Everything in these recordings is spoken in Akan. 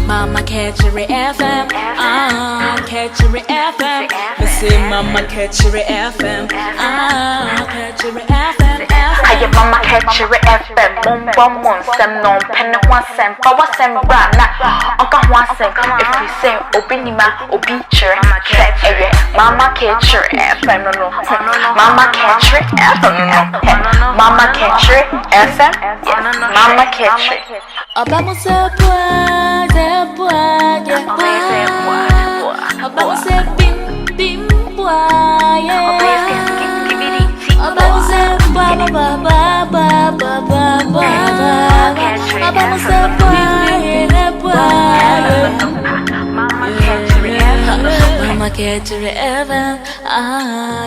Mama catch your FM, catch your FM. Me say Mama catch your FM, catch your FM. Aye, Mama catch your FM. Mon sem non pen one sem, power sem brana. Uncle one sem. If you say obinima, obiture. Mama catch your FM, no. Mama catch your FM, no. Mama catch your FM, Mama catch your. Obama say boy, Obama say bim boy, Obama say ba. Obama say boy. Mama catch your FM,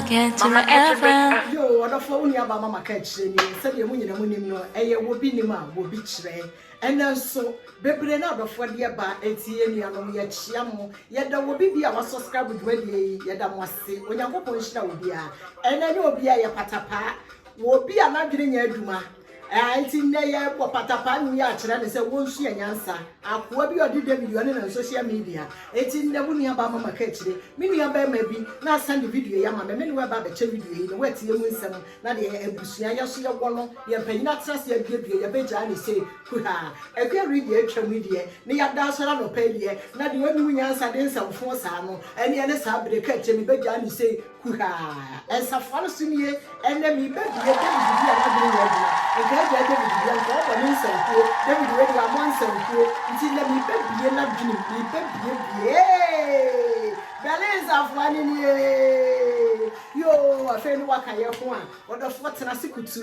catch your FM. Yo, what a phone ya ba mama catch ni. Said you munyina munim no. Eye wo bi ni ma wo bi kire. And so, bebre na do for dia ba etie nuanom ye chia mo ye da wo bibia wa subscribe dwade ye da mo ase onyankopon hira wo bia ena ne obi a ye patapa wo bia na dwene nya aduma enti ne ye bo patapa ni ya kire ne se wonsu ya nyansa akoa bi odi da video ne na social media enti ne bu nua ba mama ka kire mi nua ba ma bi na send video ya ma me ne wa ba be che video yi ne wetie mu nsem na de ebusua ya so ye wo no ye panyina trust ya bia ye be ja ne se kuha ekwe read ye twam die ne ya da so na no pa die na de wanu nyansa de nsamfo sa no ene ne sa bre ka che mi be ja ne se kuha ensafo no sunie ene mi be bia de video na de ya bia ekwe ja de video ko ba ni nsamfo de video de amon nsamfo nti na mi be bia na dwene mi be bia beleza afwani ni yo afeni wakaye ho a odo fotena sikutu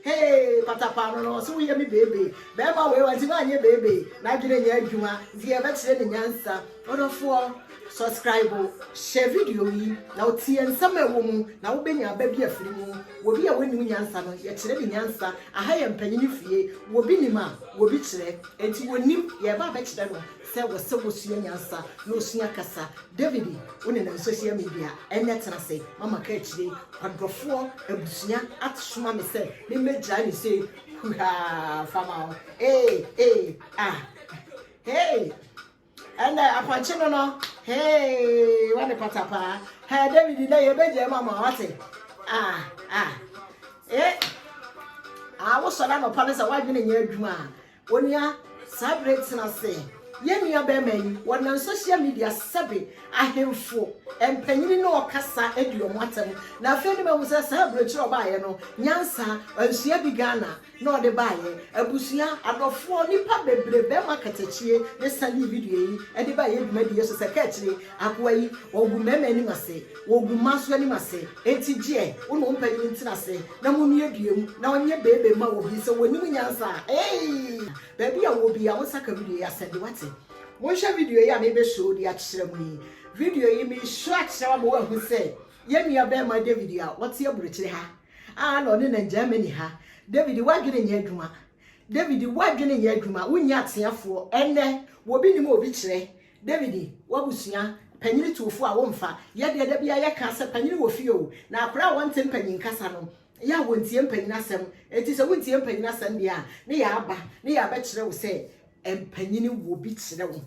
hey patapa no so ye mi bebe be ma we wanti ma anye bebe na dwene nya adwuma zi e be kire ne nyansa odo fo subscribe share video yi na otie nsama ewo mu na wo benya ba bi afiri mu wo bi a woni nyansa no ye kire ne nyansa aha ye mpanyini fie wo bi ni ma wo bi kire enti wonim ye ba ba kire no se wo sua nyansa no sua kasa David woni na social media ene trase mama ka kire adrofo abusua atsoma me se me meja ni se ha fama hey and apache no hey wane patapa ha David na ye beje mama wate wo so na no pale sa wadwene nya adwuma onia celebrate na se yemia be mani wona social media sabe ahemfo empanyini no okasa aduomo atem na afeni me wusa celebrate obaye no nyansa ansua bi Ghana no de baye abusua adofo nipa bebre be makatachie ne sali video yi e de baye duma di yeso sekachire akwa yi ogu mema ni mase ogu maso ni mase etije uno mpanyini ntina se na munu eduem na onye bebe ma obi se woni nyansa baby a wo bia won saka video ya send what mo hwe video ya me be show di a kire mu video yi me show a kire mo wa hu se ye nua be ma David a what ye burekire ha no ne na Germany ha David wadwene nya adwuma David wadwene nya adwuma wonya ateafo ene wo bi ni mo obi kire David wabusua panyini tuofo a wo mfa ye de da bia ye ka se panyini wo fie o na akora wonte panyin kasa no ya wontie mpanyin asem enti se wontie mpanyin asem bia ne ya aba ne ya ba kire wo se empanyini wo bi kire wo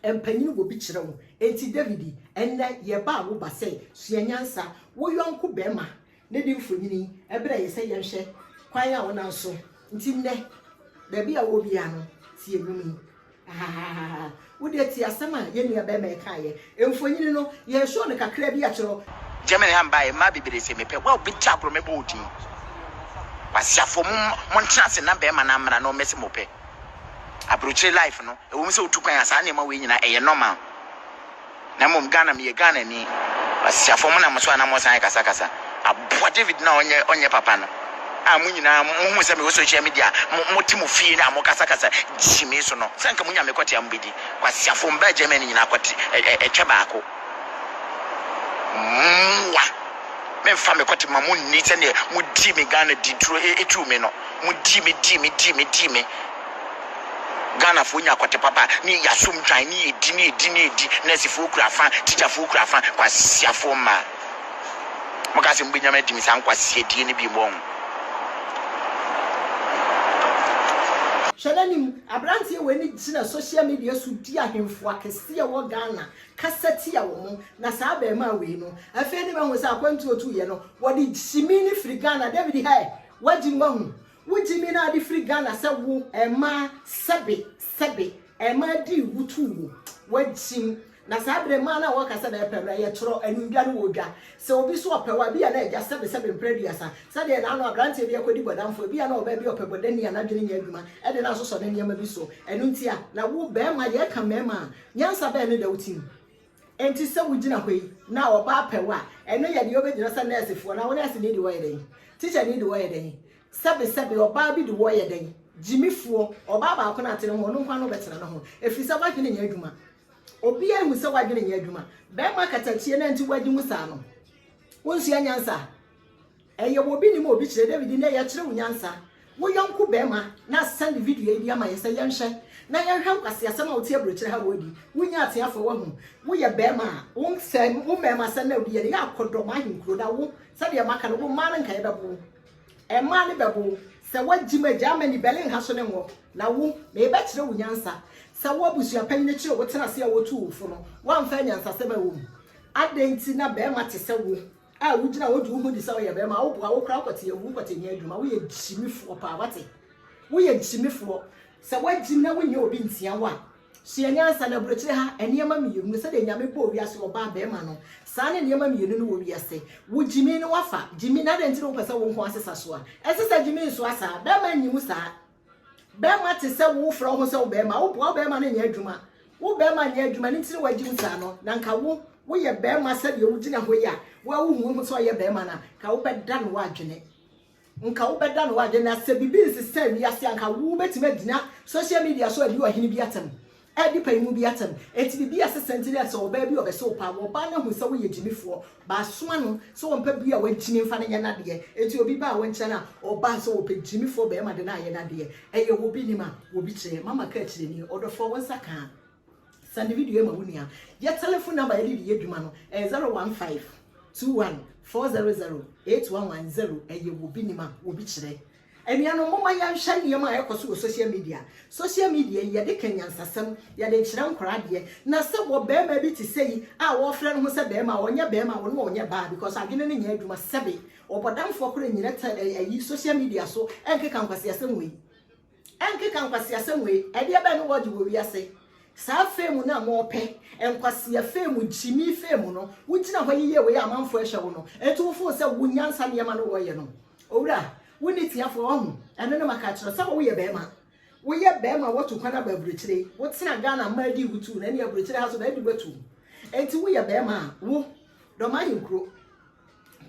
empanyini wo bi kire wo enti David enne ye ba wo ba se suanyansa wo yonko bema ne di mfonyini ebere ye se ye hwe kwan a wona so nti nne da bia wo bia no tie numi wo de tie asem a ye nua bema e kaye emfonyini no ye hwe ne kakra bi a kire Germany hambaye ma bibire se mepe wa obi chakro me bodi wasiafo mo ntrase na be ma na mra no mesi mope abroche life no e wo se otukwan asa na ma we nyina eye normal na mom Ghana me Ghana ni wasiafo mo na mo so na mo san kasa abo David na onye papa no amu nyina mo se me social media mo timo fie na mo kasa jimi so no sanka munya me kwate ambedi wasiafo mba Germany nyina kwate tweba ako me fa me kwati mamu ni tene mudi me Ghana ditro etu me no mudi me Ghana fo nya kwate papa ni yasum twan ni edi nesi fo kura fa teacher fo kura fa kwasia fo ma mo ka se mbinya me di mi san kwasia die ni bi bon hwenanim abrantie we ni gina social media so di ahemfo akese ya wo Ghana kaseti ya wo na saa be ma we no afi ni ma ho sa akwantu otu ye no wo di jimi ni free Ghana David hai waji mahu wo jimi na di free Ghana se wo ema sebe ema di wutu wo jim na sabre ma na wo kasa na pebra ye tro anundwa no wodwa se obi so opewa bia na eja sebe mprediasa se de na no abrante bia kodi bodamfo bia na oba bia opebodani na dwene nya adwuma e de na so so na niam bi so enu ntia na wo be ma ye ka mema nyansa be ne da wutim enti se wo gina hoi na oba apewa eno ye de obegina sa nurse fo na wo nurse ni de wo ye den teacher ni de wo ye den sebe oba bi de wo ye den jimifo oba ba ko na tene ho no nkwa no betena no ho efisa ba dwene nya adwuma obi ehu se wadwene nya adwuma be ma katachie na nti wadi musa no wonsu anyansa eye obi ni mo obi kire David na ye kire unyansa wo yonku be ma na send video e dia ma ye se yenhwe na yenhwe kwase asem a otie bro kire ha wodi wunya ate afo wo hu wo ye be ma won sem wo me ma se na obi ye ya akodo ma hinkro da wo se de maka no wo ma na nkan bebo e ma ne bebo se wajima Germany Berlin ha so ne wo na wo me be kire unyansa sa wo busua pan ne kire wo tena se a wo tu ufo no wan fa nyansa se ba wo adenti na be ma te se wo a wo gina wo du hu di se wo ye be ma wo bua wo kra kwate ye wu kwate nya adwuma wo ye jimifo pa wate wo ye jimifo se wajim na wo nye obi ntia wa so nyansa na brochire ha enema miyenu se de nyame bo wi ase oba be ma no sa ne enema miyenu no wo wi ase wo jimi no wafa jimi na de ntire wo pese wo nko asesa so a esesa jimi so asa be ma nyimu sa be ma te se wo fro ho se wo be ma wo bo be ma na nya adwuma wo be ma nya adwuma ni ntire wajim sa no na nka wo ye be ma se de wo gina ho ya wo hu ho so ye be ma na ka wo be dan wo adwene nka wo be dan wo adwene na se bibi se se wi ase nka wo betima dina social media so adi wo hini bi atam edi paimu bi atam eti bibi ase sentire so oba bi obeso pa wo ba na hu se wo ye jimifo ba soma no so wo mpa bi a wajini mfa na nya na de eti obi ba wo nche na oba so wo pe jimifo be ma de na ye na de eye wo bi ni ma wo bi kire mama ka kire ni odofo wo saka send video e ma wunia ye telephone number ye di eduma no 015 21 400 8110 eye wo bi ni ma wo bi kire eniano mama ya hwa niam a ekoso social media ye de kanyansasem ye de kire nkora de na se wo be ma bi ti sei a wo frɛ no ho se be ma wonye be ma wonye wonye ba because adwene ne nya adwuma sebe obodamfo kora nyina ta ayi social media so enke kan kwase asem we e de ba no wo wo wi ase sa femu na mo pe enkwase femu jimi femu no wo gina hɔ yiye we amanfo ehwe wo no etu fo se wo nyansa ne ma no wo ye no owura woni tiafo ohu eno no maka kire sa wo ye be ma wotu kwana ba bruchire wo tena Ghana ma di wutu na ne bruchire ha so da di batu enti wo ye be ma wo do ma yinkro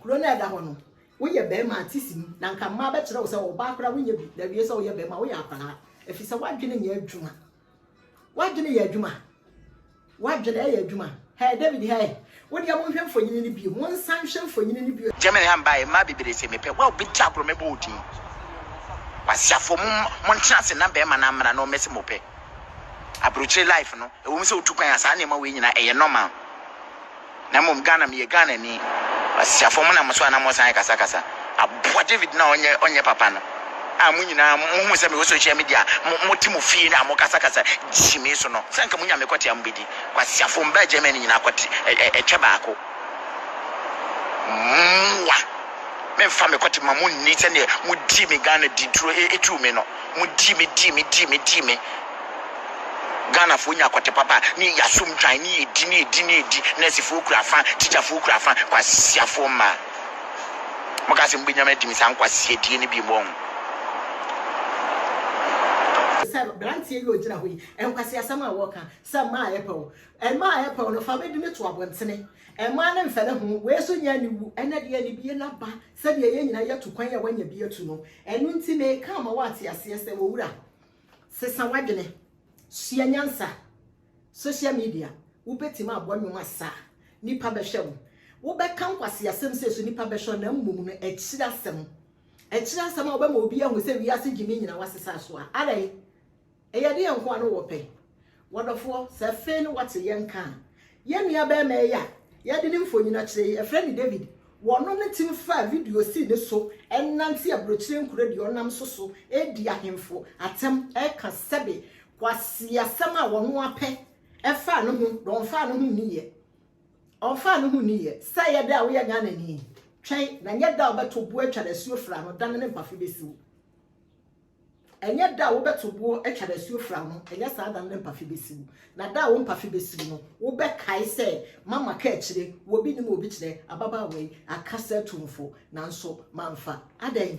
kro na da ho no wo ye be ma tisim na nka ma ba kire wo se wo ba kra wo ye bi da wie se wo ye be ma wo ya apana efisa wadwene nya adwuma wadwene ya adwuma hey David hey wodi ya monhwe mfonyini ni bi mon sanhwe mfonyini ni bi Germany hambaye ma bibire se mepe wa obi tabro me bodi wasiafo mon chance na be ma na mra no mesi mope abroche life no e wo mi se otukwan asa na ma we nyina eye normal na mom Ghana me Ghana ni wasiafo mo na mo so na mo san kasa aboa David na onye papa no amunyina mu se me wo social media mo timu fi na mo kasa jimi so no sanka munya me kwati ambedi kwasiafo mba Germany nyina kwati etwa ko wa me fa me kwati mamu ni se ne mu di me Ghana di tro etu me no mu di me Ghana fo nya kwati papa ni yasum twan ni edi na sifo kura fa teacher fo kura fa kwasiafo ma mo kase mbinya me di mi san kwasi edi ni bi bon brantie yo gina hoyi enkwase asama woka sama ayepo ema ayepo no fa bedi ne to abontene ema ne mfa ne ho we so nya ni wu ena de ani bie na ba se de ye nyina ye to kwan ya wanya bie tu no enu nti me ka ma wate ase se wo wura sesa wadwene sua nyansa social media wo betima abonwom asa nipa be hwe wo be kan kwase asem se so nipa be hwe na mmom no ekira asem a oba ma obi ahu se wi ase gimi nyina wasesa so a alai eyade yanko anu wo pe wodofo se fe no wate yenka ye nua be ma ya ye de ne mfonyina kire e friend David wono ne tim fa video si ne so enanti abrochire nkure de onam so edi ahemfo atem eka sebe kwasi asem a wono apɛ ɛfa no ho don fa no ho niye onfa no ho niye sɛ yɛ da wo yɛ Ghana ni twɛn na nyɛ da obeto bu atwa da suo fra no dan ne mpafe besiwo enye da wo beto bu atwa da suo fra no enye saa dan ne mpafe besiwo na da wo mpafe besiwo no wo be kai sɛ mama ka akire wo bi ni mo bi kire ababa we akasa tumfo nanso manfa adan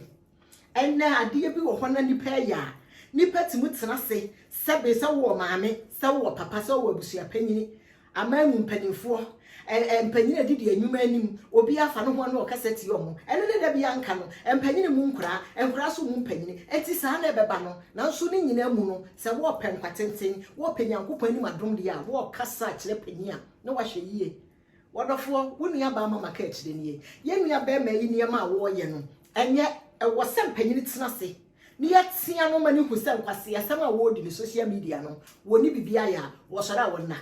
enna ade bi wo hɔ na nipa ya nipa timu tena se sɛbe sɛ wo maame sɛ wo papa sɛ wo abusua panyini amamu mpanimfo empanyina didi enwuma anim obi afa no ho na okaseti omo ene ne da bia nka no empanyina mu nkura so mu mpanyini enti saa na ebeba no nanso ne nyina mu no se wo penkwatenten wo penyankopon anim adom de a wo kasa kire panyia na wahwe yie wodofo wo nua ba mama ka kire nie ye nua ba ma yi niam a wo ye no enye wo se mpanyini tena se ni yatia no mani hu se nkwase asem a wo di ni social media no woni bibia ya wo sora wonna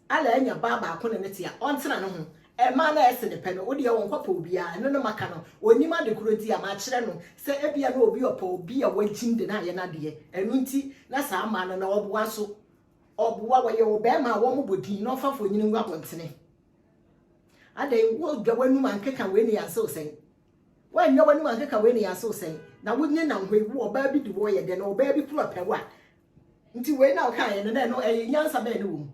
ala enya baba akone ne tia ontena no ho e ma na ese ne pe no odi e won kwapo obia no no maka no onima de kuroti a ma kire no se ebia na obi opa obi a wagim de na ye na de enu nti na sa ma no na oboa so oboa wo ye wo be ma wo mo bodin no fafo nyini ngwa bontene ada wo dwa wanu man keka we ne yase osen wa nya wanu man keka we ne yase osen na wo nye na hwe wo ba bi de wo ye de na oba bi kuro pewa nti we na o kan ye ne no e nyansa be ne wo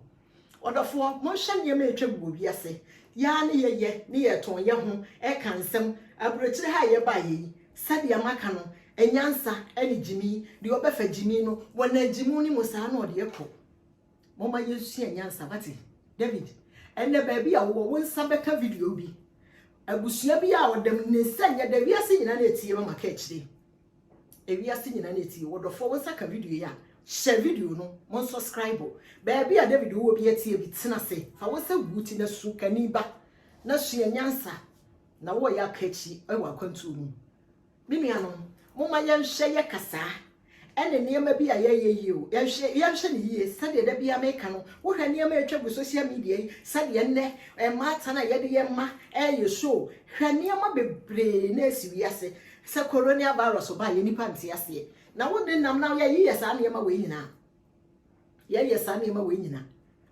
odofo mo hye nyema etwa bu obi ase ya ne ye ne ye ton ye ho e kan nsem abrochire ha ye ba ye sade amaka no enyansa ene jimi de obefa jimi no wona jimu ni musa na ode ekọ mo ma yesu enyansa bati David enne ba bi a wo nsa beka video bi abusua bi a odam ne sanya da wiase nyina na etie mama ka akire e wiase nyina na etie wodofo wo saka video ya share video no mon subscribe baby a David wo bi atie bi tena se fa wo se guti na su kaniba na su nyansa na wo ya kachi e wa kwantu mu mimia no mo ma ya hye ye kasa ene niam bi a ye o ya hye ne yie sade da bia meka no wo hwa niam atwa bu social media yi sade ne mata na ye de ye ma ye show hwa niam bebre na esi wiase se coronavirus ba ye nipa nti ase na wo de nam na ye yesa na ma we nyina ye yesa na ma we nyina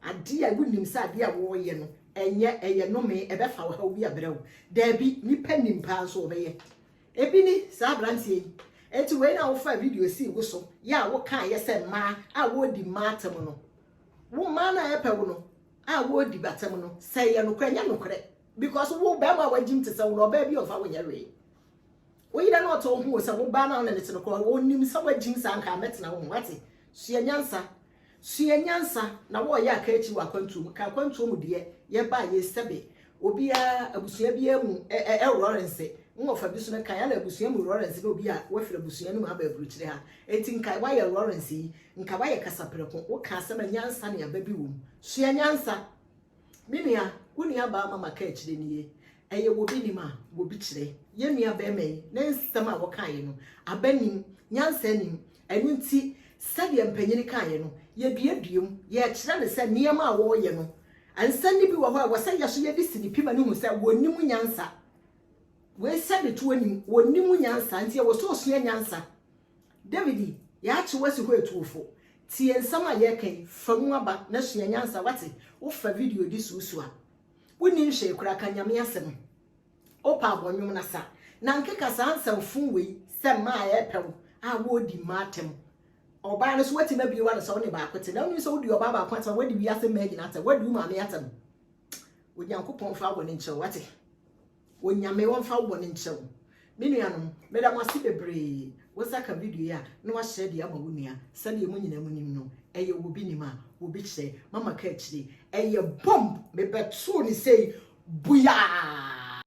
ade a gunim sa ade a wo ye no enye eye no me e be fa wo ha obi abrew da bi nipa nimpa so obeye ebi ni sa brantie enti we na wo fa video si wo so ya wo kan ye se ma a wo di matem no wo ma na ye pe wo no a wo di batem no se ye no kwanya no kre because wo be ma wagim te se wo no ba bi o fa wo nya we we yida no to hu se wo ba na na ne te no ko onim sa wagim sa nka metena wo wate sua nyansa na wo ya ka echi wa kwantu ka kwantu mu de ye ba ye sebe obi a abusua bi emu Lawrence ngofa bi so na kan ya na abusua mu Lawrence obi a wo fira abusua no ma ba abruchire ha enti nka wa ye Lawrence nka wa ye kasapreko wo ka asema nyansa ne aba bi wo sua nyansa minia woni aba mama ka echire niye eye wo bi ni ma wo bi kire ye nua ba mai na nsema wo kan ye no abanim nyansa nim enunti sade mpanyini kan ye no ye bieduom ye kire ne se niam a wo ye no ansani bi wo ho a wo se ye so ye disi ni pima ne hu se wonim nyansa we sade to wonim wonim nyansa nti ye wo so sua nyansa David ya chi wasi ho etuofo tie nsam a ye kan famu aba na sua nyansa wate wo fa video di susu a woni nhwe kura kanyame asem opa abonwom na sa na nkeka sa ansam fun we se ma ye pew a wo di matem oba no so wati na biwa na so ne ba akwete na oni so wodi oba ba akwete wadi bi asem ma gina ta wadi ma me atam onyankopon fa wo ne nche wate onyame won fa wo ne nche menuanom meda mo ase bebre wo saka video ya na wa share dia ma wo nua sane mu nyina mu nim no eye wo bi nim a wo bi kire mama ka kire eye bomb me betu ni sei buya